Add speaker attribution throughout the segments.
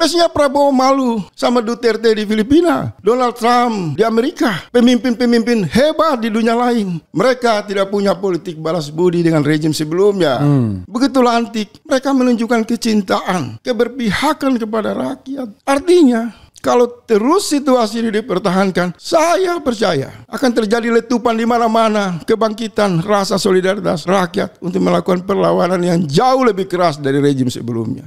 Speaker 1: Mestinya Prabowo malu sama Duterte di Filipina, Donald Trump di Amerika, pemimpin-pemimpin hebat di dunia lain. Mereka tidak punya politik balas budi dengan rejim sebelumnya. Begitu lantik, mereka menunjukkan kecintaan, keberpihakan kepada rakyat. Artinya, kalau terus situasi ini dipertahankan, saya percaya akan terjadi letupan di mana-mana, kebangkitan rasa solidaritas rakyat untuk melakukan perlawanan yang jauh lebih keras dari rejim sebelumnya.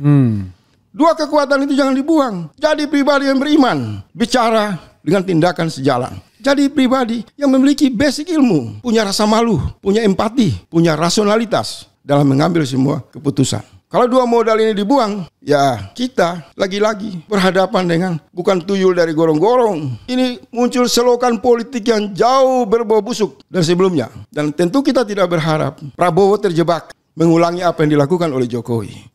Speaker 1: Dua kekuatan itu jangan dibuang. Jadi pribadi yang beriman, bicara dengan tindakan sejalan. Jadi pribadi yang memiliki basic ilmu, punya rasa malu, punya empati, punya rasionalitas dalam mengambil semua keputusan. Kalau dua modal ini dibuang, ya kita lagi-lagi berhadapan dengan bukan tuyul dari gorong-gorong. Ini muncul selokan politik yang jauh berbau busuk dari sebelumnya. Dan tentu kita tidak berharap Prabowo terjebak mengulangi apa yang dilakukan oleh Jokowi.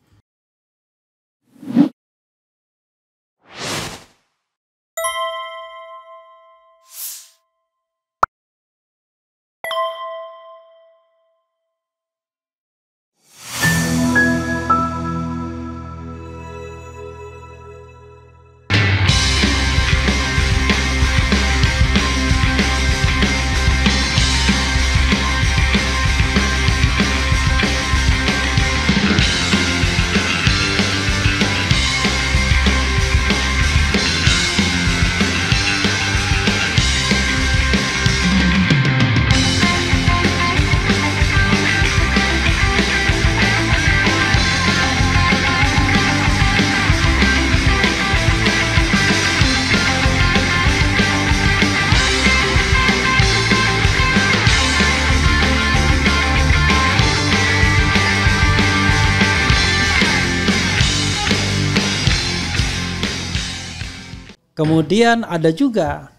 Speaker 2: Kemudian ada juga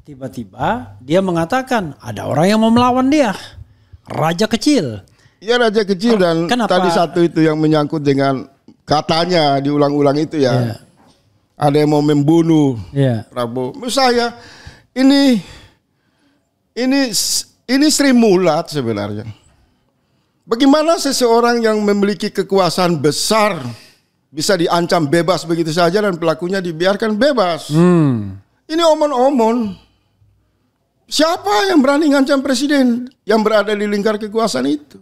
Speaker 2: tiba-tiba dia mengatakan ada orang yang mau melawan dia, raja kecil.
Speaker 1: Ya raja kecil dan
Speaker 2: kenapa?
Speaker 1: Tadi satu itu yang menyangkut dengan katanya diulang-ulang itu ya. Ada yang mau membunuh Prabowo. Menurut saya ini Sri Mulat sebenarnya. Bagaimana seseorang yang memiliki kekuasaan besar bisa diancam bebas begitu saja dan pelakunya dibiarkan bebas. Ini omon-omon. Siapa yang berani ngancam presiden yang berada di lingkar kekuasaan itu?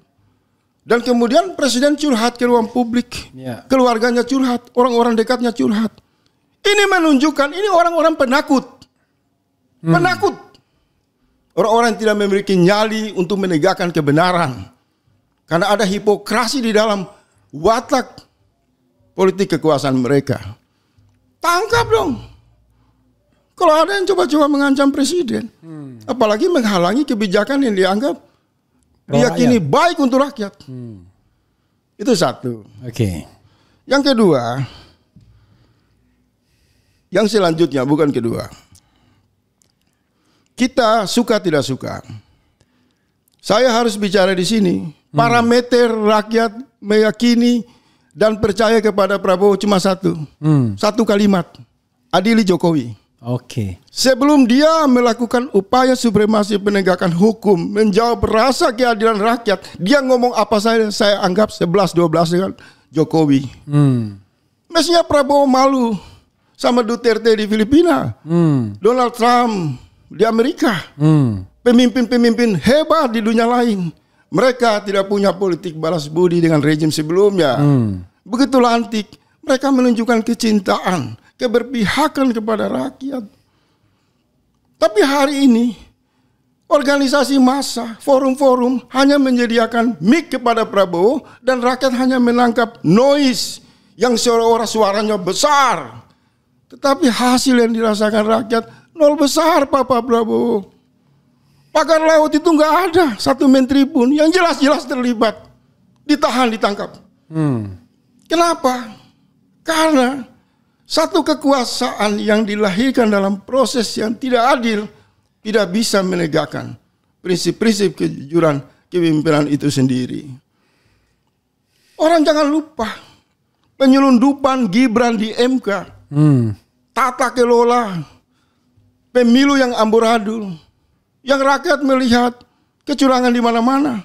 Speaker 1: Dan kemudian presiden curhat ke ruang publik. Keluarganya curhat, orang-orang dekatnya curhat. Ini menunjukkan ini orang-orang penakut. Penakut. Orang-orang yang tidak memiliki nyali untuk menegakkan kebenaran. Karena ada hipokrasi di dalam watak politik kekuasaan mereka. Tangkap dong. Kalau ada yang coba-coba mengancam presiden, apalagi menghalangi kebijakan yang dianggap diyakini baik untuk rakyat. Itu satu. Yang kedua, yang selanjutnya bukan kedua. Kita suka tidak suka. Saya harus bicara di sini. Parameter rakyat meyakini dan percaya kepada Prabowo cuma satu. Satu kalimat. Adili Jokowi. Sebelum dia melakukan upaya supremasi penegakan hukum, menjawab rasa keadilan rakyat, dia ngomong apa saja saya anggap 11-12 dengan Jokowi. Mestinya Prabowo malu sama Duterte di Filipina, Donald Trump di Amerika, pemimpin-pemimpin hebat di dunia lain. Mereka tidak punya politik balas budi dengan rejim sebelumnya. Begitu lantik, mereka menunjukkan kecintaan, keberpihakan kepada rakyat. Tapi hari ini, organisasi massa, forum-forum hanya menyediakan mic kepada Prabowo dan rakyat hanya menangkap noise yang seolah-olah suaranya besar. Tetapi hasil yang dirasakan rakyat nol besar Pak Prabowo. Pagar laut itu nggak ada satu menteri pun yang jelas-jelas terlibat, ditahan, ditangkap. Kenapa? Karena satu kekuasaan yang dilahirkan dalam proses yang tidak adil tidak bisa menegakkan prinsip-prinsip kejujuran kepemimpinan itu sendiri. Orang jangan lupa penyelundupan Gibran di MK, tata kelola pemilu yang amburadul, yang rakyat melihat kecurangan di mana-mana,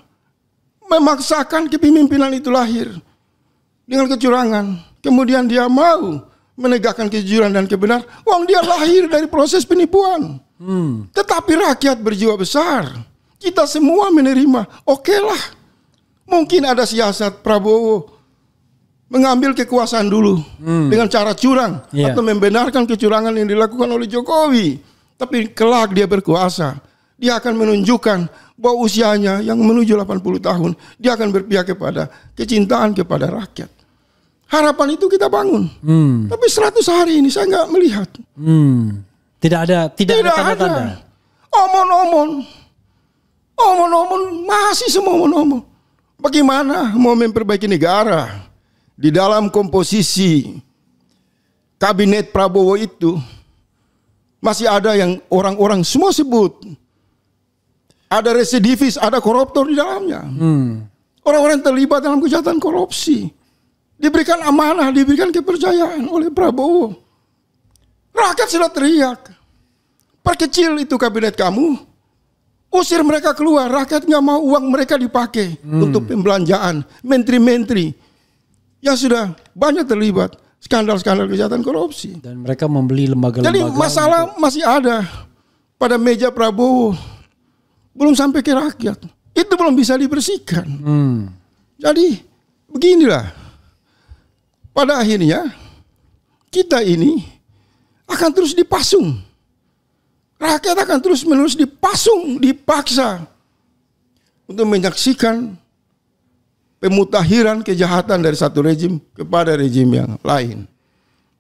Speaker 1: memaksakan kepemimpinan itu lahir dengan kecurangan. Kemudian dia mau menegakkan kejujuran dan kebenaran. Wong dia lahir dari proses penipuan. Tetapi rakyat berjiwa besar. Kita semua menerima. Oke lah. Mungkin ada siasat Prabowo mengambil kekuasaan dulu dengan cara curang atau membenarkan kecurangan yang dilakukan oleh Jokowi. Tapi kelak dia berkuasa, dia akan menunjukkan bahwa usianya yang menuju 80 tahun, dia akan berpihak kepada kecintaan kepada rakyat. Harapan itu kita bangun. Tapi 100 hari ini saya nggak melihat.
Speaker 2: Tidak ada tanda-tanda.
Speaker 1: Omon-omon, masih semua omon-omon. Bagaimana mau memperbaiki negara? Di dalam komposisi kabinet Prabowo itu masih ada yang orang-orang semua sebut ada residivis, ada koruptor di dalamnya. Orang-orang terlibat dalam kejahatan korupsi diberikan amanah, diberikan kepercayaan oleh Prabowo. Rakyat sudah teriak, perkecil itu kabinet kamu, usir mereka keluar. Rakyat nggak mau uang mereka dipakai untuk pembelanjaan menteri-menteri yang sudah banyak terlibat skandal-skandal kejahatan korupsi.
Speaker 2: Dan mereka membeli lembaga-lembaga.
Speaker 1: Jadi masalah masih ada pada meja Prabowo. Belum sampai ke rakyat. Itu belum bisa dibersihkan. Jadi beginilah. Pada akhirnya kita ini akan terus dipasung. Rakyat akan terus menerus dipasung, dipaksa untuk menyaksikan pemutahiran kejahatan dari satu rejim kepada rejim yang lain.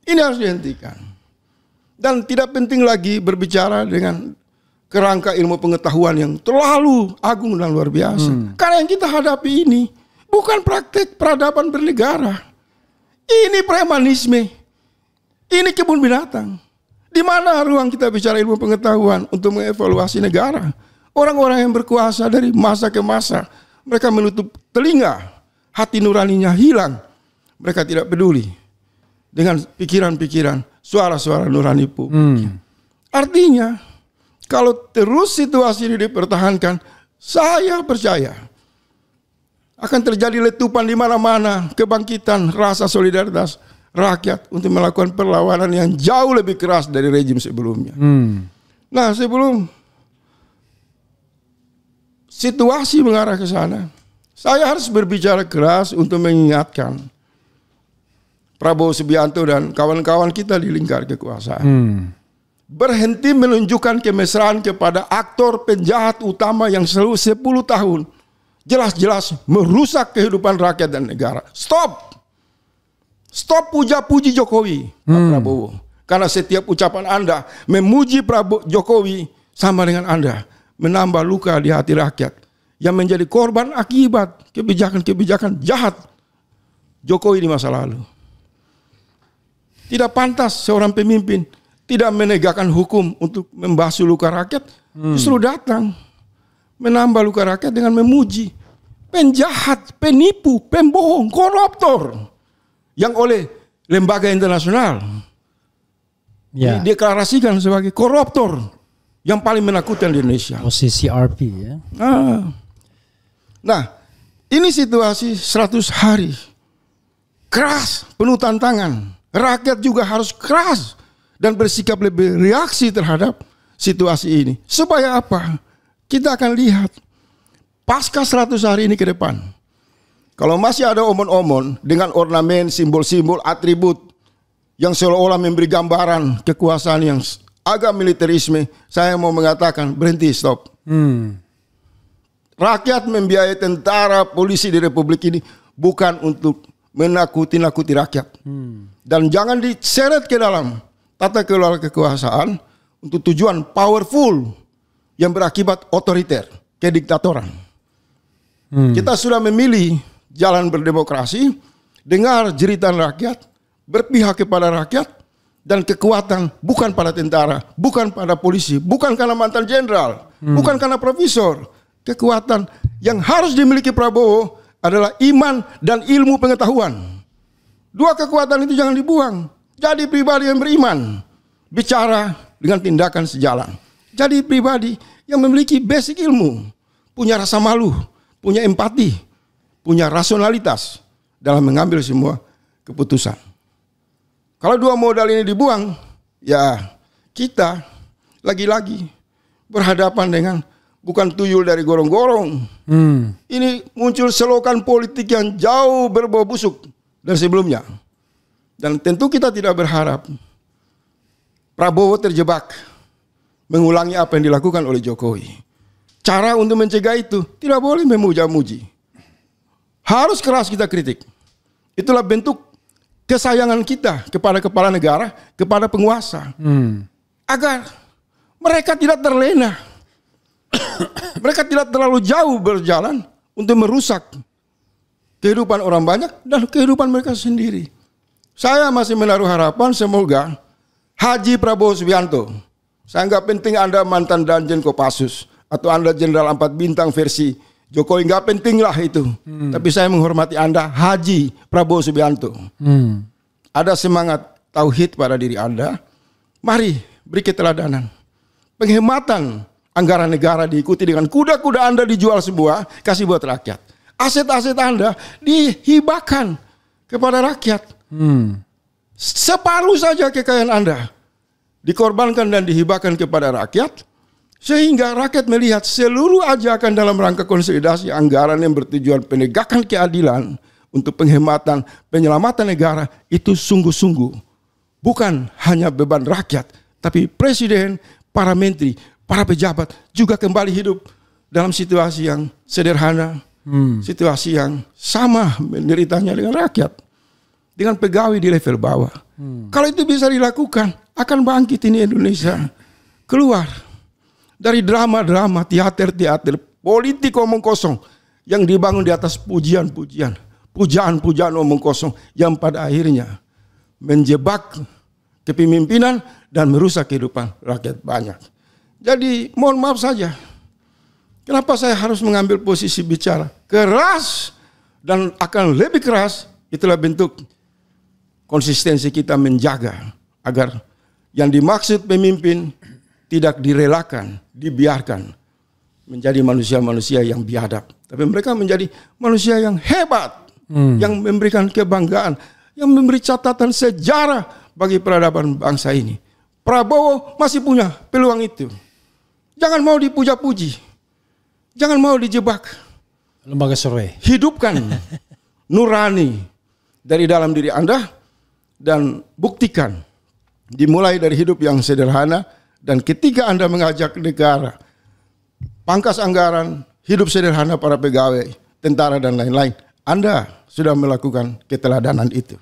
Speaker 1: Ini harus dihentikan. Dan tidak penting lagi berbicara dengan kerangka ilmu pengetahuan yang terlalu agung dan luar biasa. Karena yang kita hadapi ini bukan praktek peradaban bernegara. Ini premanisme. Ini kebun binatang. Di mana ruang kita bicara ilmu pengetahuan untuk mengevaluasi negara? Orang-orang yang berkuasa dari masa ke masa, mereka menutup telinga, hati nuraninya hilang. Mereka tidak peduli dengan pikiran-pikiran, suara-suara nurani publik. Artinya, kalau terus situasi ini dipertahankan, saya percaya akan terjadi letupan di mana-mana, kebangkitan rasa solidaritas rakyat untuk melakukan perlawanan yang jauh lebih keras dari rejim sebelumnya. Nah, sebelum situasi mengarah ke sana, saya harus berbicara keras untuk mengingatkan Prabowo Subianto dan kawan-kawan kita di lingkar kekuasaan. Berhenti menunjukkan kemesraan kepada aktor penjahat utama yang selalu 10 tahun jelas-jelas merusak kehidupan rakyat dan negara. Stop! Stop puja-puji Jokowi, Pak Prabowo. Karena setiap ucapan Anda memuji Jokowi sama dengan Anda menambah luka di hati rakyat yang menjadi korban akibat kebijakan-kebijakan jahat Jokowi di masa lalu. Tidak pantas seorang pemimpin tidak menegakkan hukum untuk membasuh luka rakyat, justru datang menambah luka rakyat dengan memuji penjahat, penipu, pembohong, koruptor yang oleh lembaga internasional dideklarasikan sebagai koruptor yang paling menakutkan di Indonesia.
Speaker 2: CCRP ya.
Speaker 1: Nah, ini situasi 100 hari. Keras, penuh tantangan. Rakyat juga harus keras dan bersikap lebih reaksi terhadap situasi ini. Supaya apa? Kita akan lihat pasca 100 hari ini ke depan. Kalau masih ada omon-omon dengan ornamen, simbol-simbol, atribut yang seolah-olah memberi gambaran kekuasaan yang agak militerisme, saya mau mengatakan berhenti, stop. Rakyat membiayai tentara, polisi di Republik ini bukan untuk menakuti-nakuti rakyat. Dan jangan diseret ke dalam tata kelola kekuasaan untuk tujuan powerful yang berakibat otoriter, kediktatoran. Kita sudah memilih jalan berdemokrasi, dengar jeritan rakyat, berpihak kepada rakyat, dan kekuatan bukan pada tentara, bukan pada polisi, bukan karena mantan jenderal, bukan karena profesor. Kekuatan yang harus dimiliki Prabowo adalah iman dan ilmu pengetahuan. Dua kekuatan itu jangan dibuang. Jadi pribadi yang beriman, bicara dengan tindakan sejalan. Jadi pribadi yang memiliki basic ilmu, punya rasa malu, punya empati, punya rasionalitas dalam mengambil semua keputusan. Kalau dua modal ini dibuang, ya kita lagi-lagi berhadapan dengan bukan tuyul dari gorong-gorong. Ini muncul selokan politik yang jauh berbau busuk dari sebelumnya. Dan tentu kita tidak berharap Prabowo terjebak mengulangi apa yang dilakukan oleh Jokowi. Cara untuk mencegah itu tidak boleh memuja-muji. Harus keras kita kritik. Itulah bentuk kesayangan kita kepada kepala negara, kepada penguasa. Agar mereka tidak terlena. Mereka tidak terlalu jauh berjalan untuk merusak kehidupan orang banyak dan kehidupan mereka sendiri. Saya masih menaruh harapan semoga Haji Prabowo Subianto, saya nggak penting Anda mantan Danjen Kopassus atau Anda Jenderal 4 bintang versi Jokowi, nggak penting lah itu. Tapi saya menghormati Anda, Haji Prabowo Subianto. Ada semangat tauhid pada diri Anda. Mari beri keteladanan. Penghematan anggaran negara diikuti dengan kuda-kuda Anda dijual semua, kasih buat rakyat. Aset-aset Anda dihibahkan kepada rakyat. Separuh saja kekayaan Anda dikorbankan dan dihibahkan kepada rakyat. Sehingga rakyat melihat seluruh ajakan dalam rangka konsolidasi anggaran yang bertujuan penegakan keadilan untuk penghematan, penyelamatan negara itu sungguh-sungguh bukan hanya beban rakyat, tapi presiden, para menteri, para pejabat juga kembali hidup dalam situasi yang sederhana, situasi yang sama menderitanya dengan rakyat, dengan pegawai di level bawah. Kalau itu bisa dilakukan, akan bangkit ini Indonesia, keluar dari drama-drama, teater-teater, politik omong kosong yang dibangun di atas pujian-pujian, pujaan-pujaan omong kosong yang pada akhirnya menjebak kepemimpinan dan merusak kehidupan rakyat banyak. Jadi mohon maaf saja, kenapa saya harus mengambil posisi bicara keras dan akan lebih keras. Itulah bentuk konsistensi kita menjaga agar yang dimaksud pemimpin tidak direlakan, dibiarkan menjadi manusia-manusia yang biadab. Tapi mereka menjadi manusia yang hebat, yang memberikan kebanggaan, yang memberi catatan sejarah bagi peradaban bangsa ini. Prabowo masih punya peluang itu. Jangan mau dipuja-puji. Jangan mau dijebak.
Speaker 2: Lembaga survei.
Speaker 1: Hidupkan nurani dari dalam diri Anda dan buktikan. Dimulai dari hidup yang sederhana. Dan ketika Anda mengajak negara, pangkas anggaran, hidup sederhana para pegawai, tentara dan lain-lain, Anda sudah melakukan keteladanan itu.